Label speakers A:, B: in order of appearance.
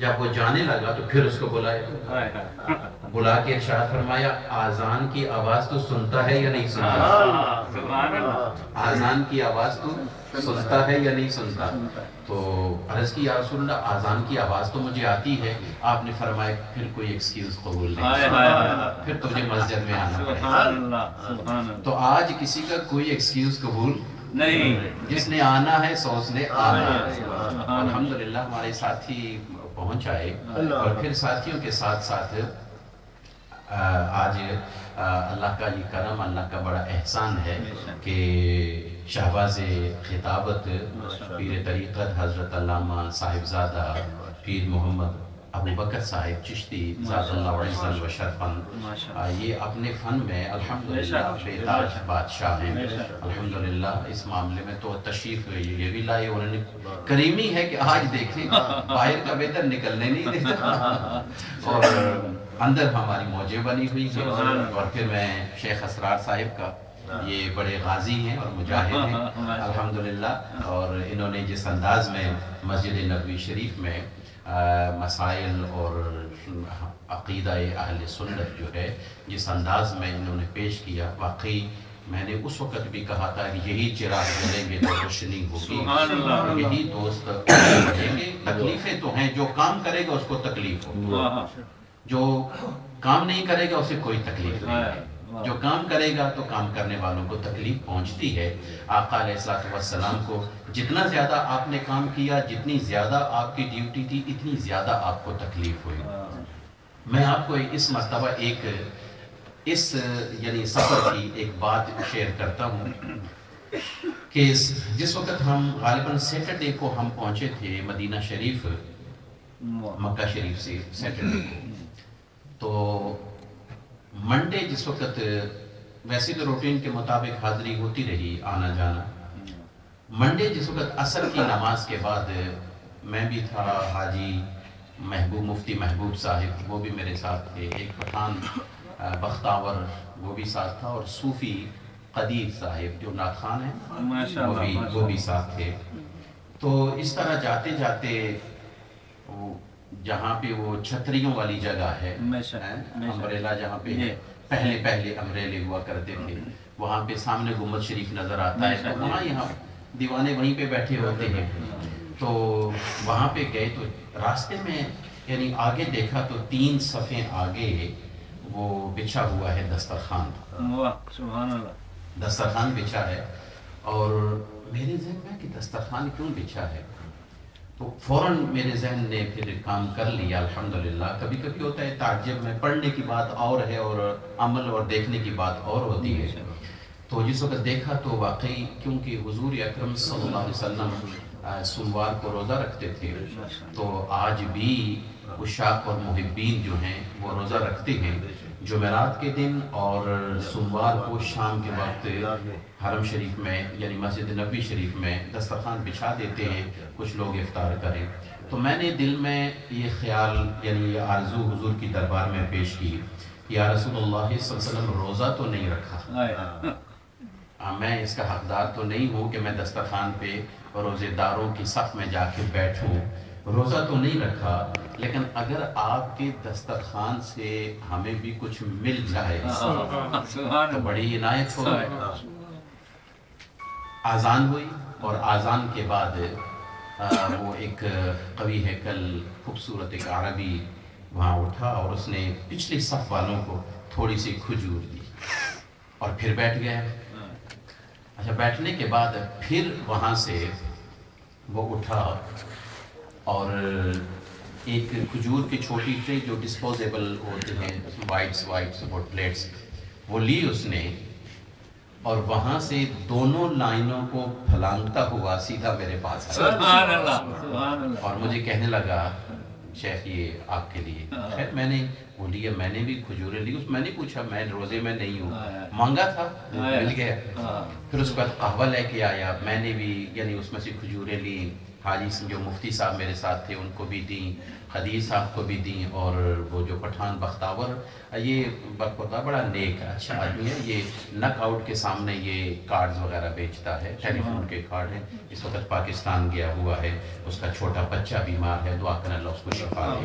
A: جب وہ جانے لگا تو پھر اس کو بلا کے ارشاد فرمایا آذان کی آواز تو سنتا ہے یا نہیں سنتا؟ آذان کی آواز تو سنتا ہے یا نہیں سنتا؟ تو عرض کی یا رسول اللہ آذان کی آواز تو مجھے آتی ہے. آپ نے فرمایا پھر کوئی ایکسکیوز قبول نہیں، پھر تجھے مسجد میں آنا پڑے. تو آج کسی کا کوئی ایکسکیوز قبول نہیں، جس نے آنا ہے سو اس نے آنا ہے. الحمدللہ ہمارے ساتھی پہنچ آئے اور پھر ساتھیوں کے ساتھ ساتھ آج اللہ کا یہ کرم، اللہ کا بڑا احسان ہے کہ شہباز خطابت پیر طریقت حضرت علامہ صاحبزادہ پیر محمد ابو بکر صاحب چشتی ذات اللہ عزا و شرفن، یہ اپنے فن میں الحمدللہ بے تاج بادشاہ ہیں. الحمدللہ اس معاملے میں تو تشریف یہ بھی لائے، انہوں نے کریمی ہے کہ آج دیکھیں باہر کا بہتر نکلنے نہیں دیتا اور اندر ہماری موجیں بنی ہوئی ہیں. اور پھر میں شیخ اسرار صاحب کا، یہ بڑے غازی ہیں اور مجاہد ہیں الحمدللہ، اور انہوں نے جس انداز میں مسجد نبوی شریف میں مسائل اور عقیدہ اہل سنت جو ہے جس انداز میں انہوں نے پیش کیا، واقعی میں نے اس وقت بھی کہا تھا کہ یہی چراغ جلیں گے تو روشنی ہوگی، یہی دوست رہیں گے. تکلیفیں تو ہیں، جو کام کرے گا اس کو تکلیف ہوگی، جو کام نہیں کرے گا اسے کوئی تکلیف نہیں ہے. جو کام کرے گا تو کام کرنے والوں کو تکلیف پہنچتی ہے. آقا علیہ السلام کو جتنا زیادہ آپ نے کام کیا، جتنی زیادہ آپ کی ڈیوٹی تھی، اتنی زیادہ آپ کو تکلیف ہوئی. میں آپ کو اس مرتبہ ایک اس یعنی سفر کی ایک بات شیئر کرتا ہوں کہ جس وقت ہم غالباً سیٹرڈے کو ہم پہنچے تھے مدینہ شریف، مکہ شریف سے سیٹرڈے کو، تو منڈے جس وقت ویسے تو روٹین کے مطابق حاضری ہوتی رہی آنا جانا، منڈے جس وقت عصر کی نماز کے بعد میں بھی تھا، حاجی محبوب مفتی محبوب صاحب وہ بھی میرے ساتھ تھے، ایک پٹھان بختاور وہ بھی ساتھ تھا، اور صوفی قدیر صاحب جو نعت خوان ہیں وہ بھی ساتھ تھے. تو اس طرح جاتے جاتے جہاں پہ وہ چھتریوں والی جگہ ہے، امبریلا جہاں پہ پہلے امبریلے ہوا کرتے تھے، وہاں پہ سامنے گنبد شریف نظر آتا ہے، تو وہاں یہاں دیوانے وہیں پہ بیٹھے ہوتے ہیں. تو وہاں پہ گئے تو راستے میں یعنی آگے دیکھا تو 3 صفیں آگے وہ بچھا ہوا ہے دسترخوان،
B: سبحان اللہ،
A: دسترخوان بچھا ہے. اور میرے ذہن میں کہ دسترخوان کیوں بچھا ہے، تو فوراً میرے ذہن نے پھر کام کر لیا الحمدللہ. کبھی کبھی ہوتا ہے تعجب میں، پڑھنے کی بات اور ہے اور عمل اور دیکھنے کی بات اور ہوتی ہے. تو جس وقت دیکھا تو واقعی کیونکہ حضور اکرم صلی اللہ علیہ وسلم سوموار کو روزہ رکھتے تھے، تو آج بھی عشاق اور محبین جو ہیں وہ روزہ رکھتے ہیں. جمعرات کے دن اور سوموار کو شام کے وقت حرم شریف میں یعنی مسجد نبوی شریف میں دسترخوان بچھا دیتے ہیں کچھ لوگ افطار کریں. تو میں نے دل میں یہ خیال یعنی یہ آرزو حضور کی دربار میں پیش کی، یا رسول اللہ صلی اللہ علیہ وسلم روزہ تو نہیں رکھا، میں اس کا حقدار تو نہیں ہوں کہ میں دسترخوان پہ روزے داروں کی صف میں جا کے بیٹھوں، روزہ تو نہیں رکھا، لیکن اگر آپ کے دسترخوان سے ہمیں بھی کچھ مل جائے تو بڑی عنایت ہو گئے. آذان ہوئی اور آذان کے بعد وہ ایک قوی ہیکل خوبصورت ایک عربی وہاں اٹھا اور اس نے پچھلی صف والوں کو تھوڑی سی کھجور دی اور پھر بیٹھ گیا. اچھا، بیٹھنے کے بعد پھر وہاں سے وہ اٹھا اور ایک کھجور کی چھوٹی ٹرے جو ڈسپوزیبل ہوتے ہیں وائٹس وہ پلیٹس وہ لی اس نے، اور وہاں سے دونوں لائنوں کو پھلانگتا ہوا سیدھا میرے پاس آیا.
B: سبحان اللہ،
A: اور مجھے کہنے لگا شیخ یہ آپ کے لیے. خیر میں نے وہ لیا، میں نے بھی کھجوریں لی. میں نے پوچھا، میں روزے میں نہیں ہوں، مانگا تھا مل گیا. پھر اس کے بعد قہوہ لے کے آیا، میں نے بھی یعنی اس میں سے کھجوریں لی حاجی جو مفتی صاحب میرے ساتھ تھے ان کو بھی دیں، خدیر صاحب کو بھی دیں، اور وہ جو پٹھان بختاور یہ برخدا بڑا نیک اچھا آدمی ہے، یہ نک آؤٹ کے سامنے یہ کارڈز وغیرہ بیچتا ہے، ٹیلی فون کے کارڈ ہیں، اس وقت پاکستان گیا ہوا ہے، اس کا چھوٹا بچہ بیمار ہے، دعا کریں اللہ اس کو شفا دے۔